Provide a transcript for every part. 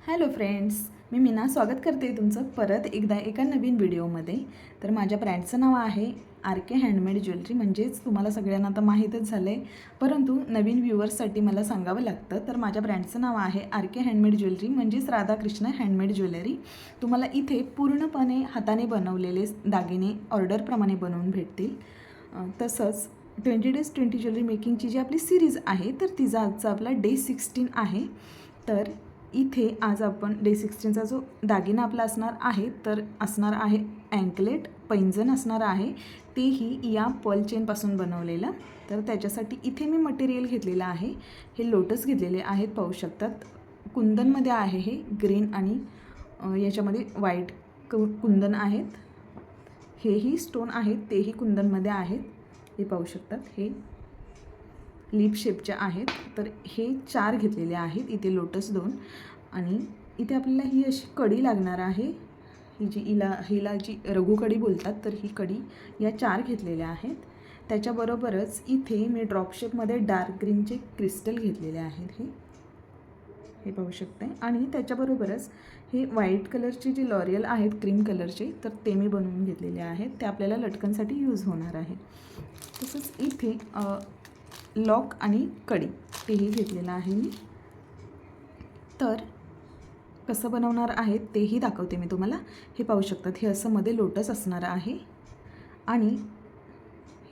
Hello friends, मी मीना स्वागत करते तुमचं परत एकदा एका नवीन व्हिडिओमध्ये. तर माझ्या ब्रँडचं नाव आहे आर के हँडमेड ज्वेलरी. म्हणजेच तुम्हाला सगळ्यांना आता माहीतच झालं आहे, परंतु नवीन व्ह्युअर्ससाठी मला सांगावं लागतं. तर माझ्या ब्रँडचं नाव आहे आर के हँडमेड ज्वेलरी, म्हणजेच राधाकृष्ण हँडमेड ज्वेलरी. तुम्हाला इथे पूर्णपणे हाताने बनवलेले दागिने ऑर्डरप्रमाणे बनवून भेटतील. तसंच 20 डेज 20 ज्वेलरी मेकिंगची जी आपली सिरीज आहे, तर तिचा आजचा आपला डे 16 आहे. तर इथे आज आपण डे 16चा जो दागिना आपला असणार आहे, तर असणार आहे अँकलेट, पैंजण असणार आहे, तेही या पर्ल चेनपासून बनवलेलं. तर त्याच्यासाठी इथे मी मटेरियल घेतलेलं आहे. हे लोटस घेतलेले आहेत, पाहू शकतात. कुंदनमध्ये आहे, हे ग्रीन आणि याच्यामध्ये व्हाईट कुंदन आहेत. हेही स्टोन आहेत, तेही कुंदनमध्ये आहेत. हे पाहू शकतात, हे लिप शेपचे आहेत. तर हे 4 घेतलेले आहेत. इथे लोटस 2 आणि इथे आपल्याला ही अशी कडी लागणार आहे. ही जी हिला जी रघुकडी बोलतात, तर ही कडी या 4 घेतलेल्या आहेत. त्याच्याबरोबरच इथे मी ड्रॉप शेपमध्ये डार्क ग्रीनचे क्रिस्टल घेतलेले आहेत. हे पाहू शकते. आणि त्याच्याबरोबरच हे व्हाईट कलरचे जे लॉरियल आहेत क्रीम कलरचे, तर ते मी बनवून घेतलेले आहेत. ते आपल्याला लटकनसाठी यूज होणार आहे. तसंच इथे लॉक आणि कडी तेही घेतलेलं आहे मी. तर कसं बनवणार आहे तेही दाखवते मी तुम्हाला. हे पाहू शकतात, हे असं मध्ये लोटस असणार आहे आणि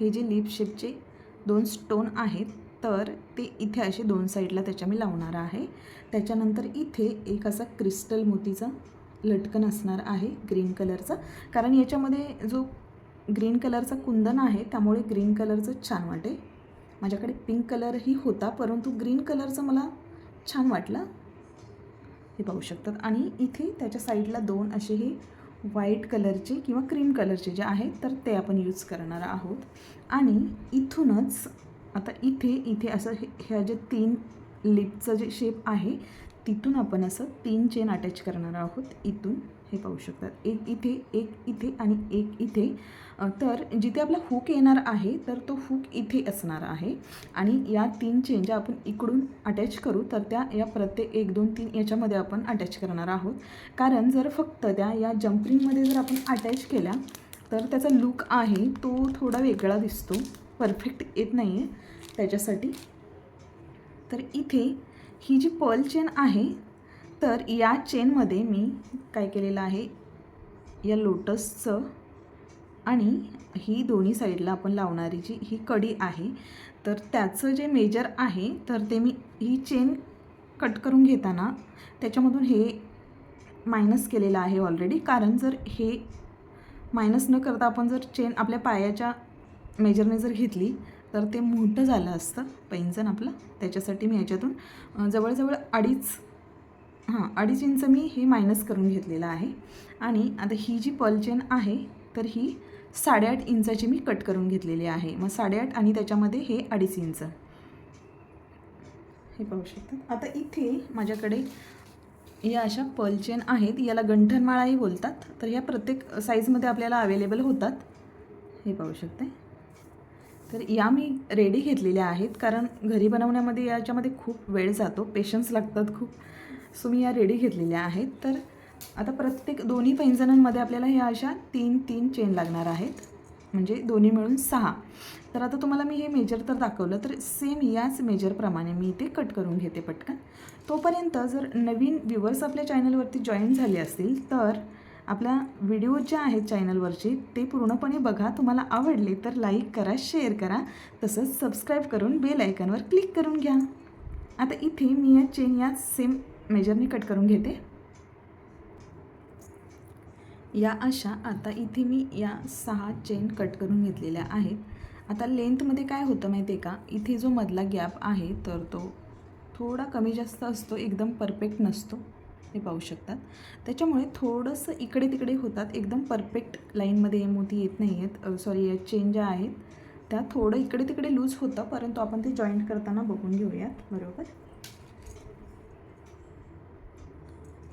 हे जे लिप शेपचे 2 स्टोन आहेत, तर ते इथे असे 2 साईडला त्याच्या मी लावणार आहे. त्याच्यानंतर इथे एक असा क्रिस्टल मोतीचा लटकन असणार आहे ग्रीन कलरचा, कारण याच्यामध्ये जो ग्रीन कलरचा कुंदन आहे, त्यामुळे ग्रीन कलरचं छान वाटेल. माझ्याकडे पिंक कलरही होता, परंतु ग्रीन कलरचं मला छान वाटलं. हे पाहू शकतात. आणि इथे त्याच्या साईडला 2 असे हे व्हाईट कलरचे किंवा क्रीम कलरचे जे आहेत, तर ते आपण यूज करणार आहोत. आणि इथूनच आता इथे असं ह्या जे 3 लिपचं जे शेप आहे, तिथून आपण असं 3 चेन अटॅच करणार आहोत इथून. हे पाहू शकतात, एक इथे आणि एक इथे. तर जिथे आपला हुक येणार आहे, तर तो हुक इथे असणार आहे. आणि या 3 चेन ज्या आपण इकडून अटॅच करू, तर त्या या प्रत्येक 1 2 3 याच्यामध्ये आपण अटॅच करणार आहोत. कारण जर फक्त या जम्परिंगमध्ये जर आपण अटॅच केल्या, तर त्याचा लूक आहे तो थोडा वेगळा दिसतो, परफेक्ट येत नाही आहे त्याच्यासाठी. तर इथे ही जी पर्ल चेन आहे, तर या चेनमध्ये मी काय केलेलं आहे, या लोटसचं आणि ही दोन्ही साईडला आपण लावणारी जी ही कडी आहे, तर त्याचं जे मेजर आहे, तर ते मी ही चेन कट करून घेताना त्याच्यामधून हे मायनस केलेलं आहे ऑलरेडी. कारण जर हे मायनस न करता आपण जर चेन आपल्या पायाच्या मेजरने जर घेतली, तर ते मोठं झालं असतं पैंजण आपलं. त्याच्यासाठी मी याच्यातून जवळजवळ 2.5 इंच मी हे मायनस करून घेतलेलं आहे. आणि आता ही जी पर्ल चेन आहे, तर ही 8.5 इंचाची मी कट करून घेतलेली आहे. मग 8.5 आणि त्याच्यामध्ये हे 2.5 इंच. हे पाहू शकतात. आता इथे माझ्याकडे या अशा पर्ल चेन आहेत, याला गंठनमाळाही बोलतात. तर ह्या प्रत्येक साईजमध्ये आपल्याला अवेलेबल होतात. हे पाहू शकते. तर या मी रेडी घेतलेल्या आहेत, कारण घरी बनवण्यामध्ये याच्यामध्ये खूप वेळ जातो, पेशन्स लागतात खूप. सो मी या रेडी घेतलेल्या आहेत. तर आता प्रत्येक दोन्ही पैंजणांमध्ये आपल्याला ह्या अशा 3 चेन लागणार आहेत, म्हणजे दोन्ही मिळून 6. तर आता तुम्हाला मी हे मेजर तर दाखवलं, तर सेम याच मेजरप्रमाणे मी इथे कट करून घेते पटकन. तोपर्यंत जर नवीन व्ह्युअर्स आपल्या चॅनलवरती जॉईन झाले असतील, तर आपल्या व्हिडिओ ज्या आहेत चॅनलवरचे ते पूर्णपणे बघा. तुम्हाला आवडले तर लाईक करा, शेअर करा, तसंच सबस्क्राईब करून बेल आयकॉनवर क्लिक करून घ्या. आता इथे मी या चेन या सेम मेजरने कट करून घेते. या अशा आता इथे मी या 6 चेन कट करून घेतलेल्या आहेत. आता लेंथमध्ये काय होतं माहिती आहे का, इथे जो मधला गॅप आहे, तर तो थोडा कमी जास्त असतो, एकदम परफेक्ट नसतो. हे पाहू शकतात. त्याच्यामुळे थोडंसं इकडे तिकडे होतात, एकदम परफेक्ट लाईनमध्ये मोती येत नाही आहेत. सॉरी, या चेन ज्या आहेत त्या थोडं इकडे तिकडे लूज होतं, परंतु आपण ते जॉईंट करताना बघून घेऊयात. बरोबर,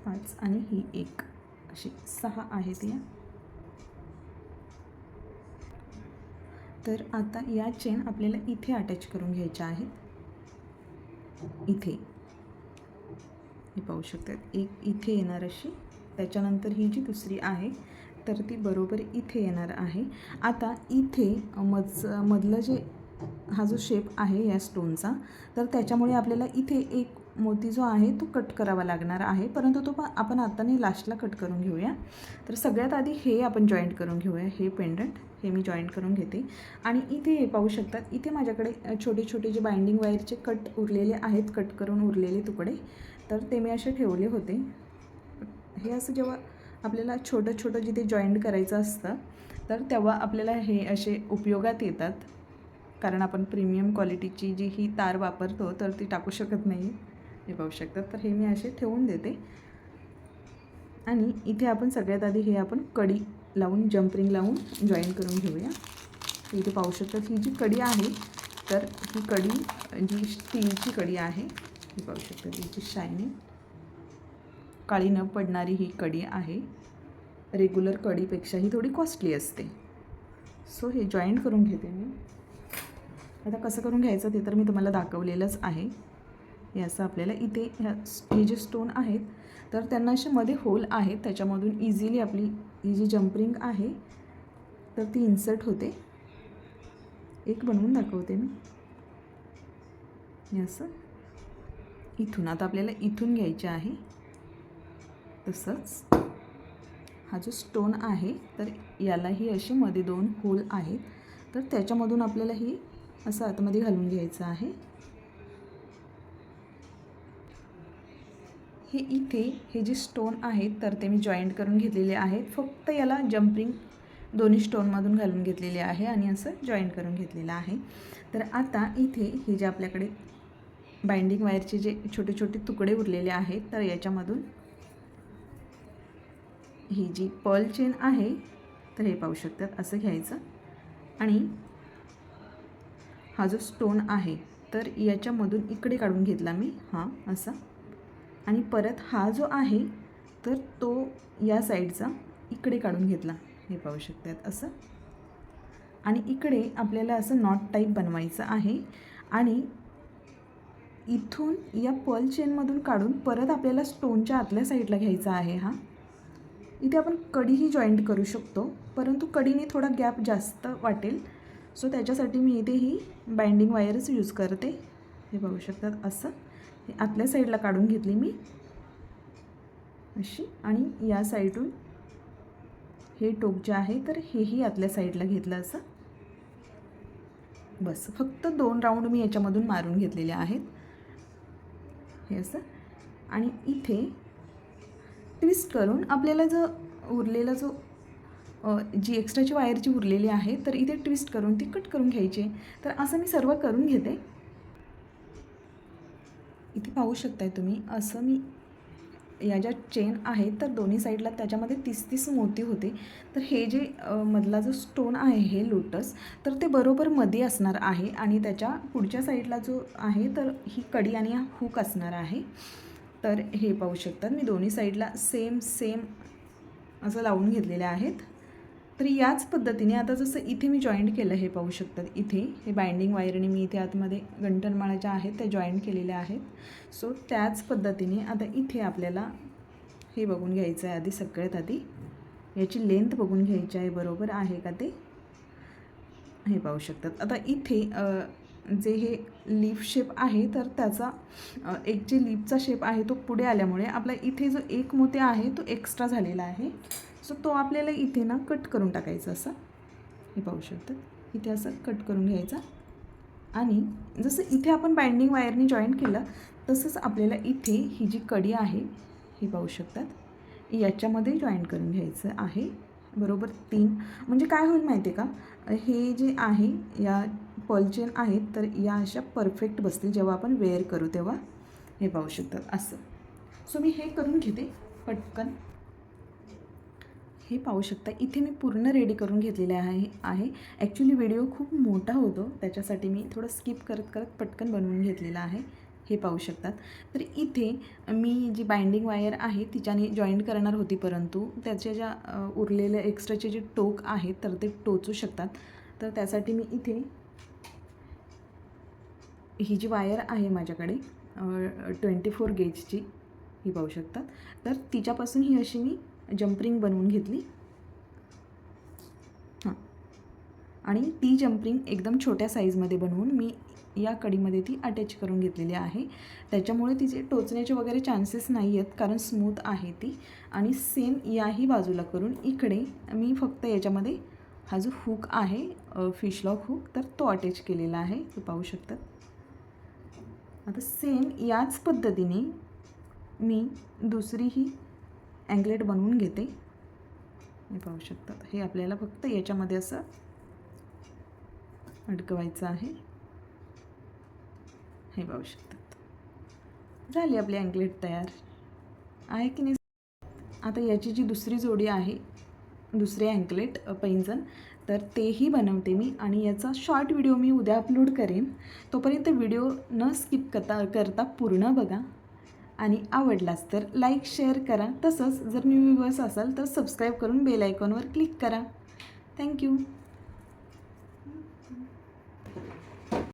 5 आणि ही 1 अशी 6 आहेत या. तर आता या चेन आपल्याला इथे अटॅच करून घ्यायच्या आहेत. इथे हे पाहू शकता, एक इथे येणार अशी, त्याच्यानंतर ही जी दुसरी आहे तर ती बरोबर इथे येणार आहे. आता इथे मधलं जे हा जो शेप आहे या स्टोनचा, तर त्याच्यामुळे आपल्याला इथे एक मोती जो आहे तो कट करावा लागणार आहे, परंतु तो आपण आता नाही, लास्टला कट करून घेऊया. तर सगळ्यात आधी हे आपण जॉईंट करून घेऊया. हे पेंडंट हे मी जॉईंट करून घेते. आणि इथे हे पाहू शकतात, इथे माझ्याकडे छोटे छोटे जे बाइंडिंग वायरचे कट उरलेले आहेत, कट करून उरलेले तुकडे, तर ते मी असे ठेवले होते. हे असं जेव्हा आपल्याला छोटं छोटं जिथे जॉईंट करायचं असतं तर तेव्हा आपल्याला हे असे उपयोगात येतात, कारण आपण प्रीमियम क्वालिटीची जी ही तार वापरतो तर ती टाकू शकत नाही. हे पाहू शकतात, तर हे मी असे ठेवून देते. आणि इथे आपण सगळ्यात आधी हे आपण कडी लावून, जम्परिंग लावून जॉईन करून घेऊया. इथे पाहू शकतात, ही जी कडी आहे तर ही कडी जी स्टीलची कडी आहे, ही पाहू शकतात, हिची शायनिंग, काळी न पडणारी ही कडी आहे. रेग्युलर कडीपेक्षा ही थोडी कॉस्टली असते. सो हे जॉईंट करून घेते मी. आता कसं करून घ्यायचं ते तर मी तुम्हाला दाखवलेलंच आहे. हे असं आपल्याला इथे हे जे स्टोन आहेत तर त्यांना असे मध्ये होल आहेत, त्याच्यामधून इझिली आपली ही जी जम्परिंग आहे तर ती इन्सर्ट होते. एक बनवून दाखवते मी. हे असं इथून, आता आपल्याला इथून घ्यायचे आहे. तसंच हा जो स्टोन आहे तर यालाही असे मध्ये 2 होल आहेत, तर त्याच्यामधून आपल्याला ही असं आतमध्ये घालून घ्यायचं आहे. हे इथे हे जे स्टोन आहेत तर ते मी जॉईंट करून घेतलेले आहेत. फक्त याला जम्परिंग दोन्ही स्टोनमधून घालून घेतलेले आहे आणि असं जॉईंट करून घेतलेलं आहे. तर आता इथे हे जे आपल्याकडे बाइंडिंग वायरचे जे छोटे छोटे तुकडे उरलेले आहेत तर याच्यामधून ही जी पर्ल चेन आहे तर हे पाहू शकतात, असं घ्यायचं. आणि हा जो स्टोन आहे तर याच्यामधून इकडे काढून घेतला मी, हा असा. आणि परत हा जो आहे तर तो या साईडचा इकडे काढून घेतला, हे पाहू शकतात असं. आणि इकडे आपल्याला असं नॉट टाईप बनवायचं आहे. आणि इथून या पर्ल चेनमधून काढून परत आपल्याला स्टोनच्या आतल्या साईडला घ्यायचा आहे. हा इथे आपण कढीही जॉईंट करू शकतो, परंतु कढीने थोडा गॅप जास्त वाटेल, सो त्याच्यासाठी मी इथे ही बाइंडिंग वायरच यूज करते. हे पाहू शकतात असं. हे आतल्या साईडला काढून घेतली मी अशी, आणि या साईडून हे टोक जे आहे तर हेही आतल्या साईडला घेतलं असं. बस, फक्त 2 राऊंड मी याच्यामधून मारून घेतलेले आहेत, हे असं. आणि इथे ट्विस्ट करून आपल्याला जो उरलेला जो जी एक्स्ट्राची वायर जी उरलेली आहे तर इथे ट्विस्ट करून ती कट करून घ्यायची. तर असं मी सर्व करून घेते. इथे पाहू शकताय तुम्ही, असं मी या ज्या चेन आहेत तर दोन्ही साईडला त्याच्यामध्ये 30-30 मोती होते. तर हे जे मधला जो स्टोन आहे हे लोटस, तर ते बरोबर मध्ये असणार आहे. आणि त्याच्या पुढच्या साईडला जो आहे तर ही कडी आणि हा हुक असणार आहे. तर हे पाहू शकतात, मी दोन्ही साईडला सेम असं लावून घेतलेले आहेत. तर याच पद्धतीने आता जसं इथे मी जॉईंट केलं, हे पाहू शकतात, इथे हे बाइंडिंग वायरने मी इथे आतमध्ये गंठनमाळा ज्या आहेत त्या जॉईंट केलेल्या आहेत. सो त्याच पद्धतीने आता इथे आपल्याला हे बघून घ्यायचं आहे. आधी सगळ्यात आधी याची लेंथ बघून घ्यायची आहे, बरोबर आहे का ते. हे पाहू शकतात. आता इथे जे हे लीफ शेप आहे तर त्याचा एक जे लीफचा शेप आहे तो पुढे आल्यामुळे आपला इथे जो एक मोती आहे तो एक्स्ट्रा झालेला आहे. सो तो आपल्याला इथे ना कट करून टाकायचा असा. हे पाहू शकतात, इथे असं कट करून घ्यायचा. आणि जसं इथे आपण बाइंडिंग वायरने जॉईन केलं तसंच आपल्याला इथे ही जी कडी आहे ही पाहू शकतात याच्यामध्ये जॉईन करून घ्यायचं आहे. बरोबर 3, म्हणजे काय होईल माहिती आहे का, हे जे आहे या पर्ल चेन आहेत तर या अशा परफेक्ट बसतील जेव्हा आपण वेअर करू तेव्हा. हे पाहू शकतात असं. सो मी हे करून घेते पटकन. हे पाहू शकता, इथे मी पूर्ण रेडी करून घेतलेले आहे. ॲक्च्युली व्हिडिओ खूप मोठा होतो त्याच्यासाठी मी थोडं स्किप करत पटकन बनवून घेतलेला आहे. हे पाहू शकतात. तर इथे मी जी बाइंडिंग वायर आहे तिच्याने जॉईंट करणार होती, परंतु त्याच्या ज्या उरलेल्या एक्स्ट्राचे जे टोक आहेत तर ते टोचू शकतात. तर त्यासाठी मी इथे ही जी वायर आहे माझ्याकडे 24 गेजची ही पाहू शकतात. तर तिच्यापासून ही अशी मी जंपरिंग बनवून घेतली. हां, आणि ती जंपरिंग एकदम छोट्या साईजमध्ये बनवून मी या कडीमध्ये ती अटॅच करून घेतलेली आहे. त्याच्यामुळे तिचे टोचण्याचे वगैरे चान्सेस नाही आहेत, कारण स्मूथ आहे ती. आणि सेम याही बाजूला करून इकडे मी फक्त याच्यामध्ये हा जो हुक आहे, फिश लॉक हुक, तर तो अटॅच केलेला आहे, ते पाहू शकतात. आता सेम याच पद्धतीने मी दुसरीही अँकलेट बनवून घेते. हे पाहू शकतात. हे आपल्याला फक्त याच्यामध्ये असं अडकवायचं आहे. हे पाहू शकतात. झाली आपली अँकलेट तयार आहे की नाही. आता याची जी दुसरी जोडी आहे, दुसरे अँकलेट पैंजण, तर तेही बनवते मी आणि याचा शॉर्ट व्हिडिओ मी उद्या अपलोड करेन. तोपर्यंत व्हिडिओ न स्किप करता पूर्ण बघा आणि आवडलाच तर लाईक शेअर करा. तसंच जर न्यू व्ह्यूअर्स असाल तर सबस्क्राईब करून बेल आयकॉनवर क्लिक करा. थँक्यू.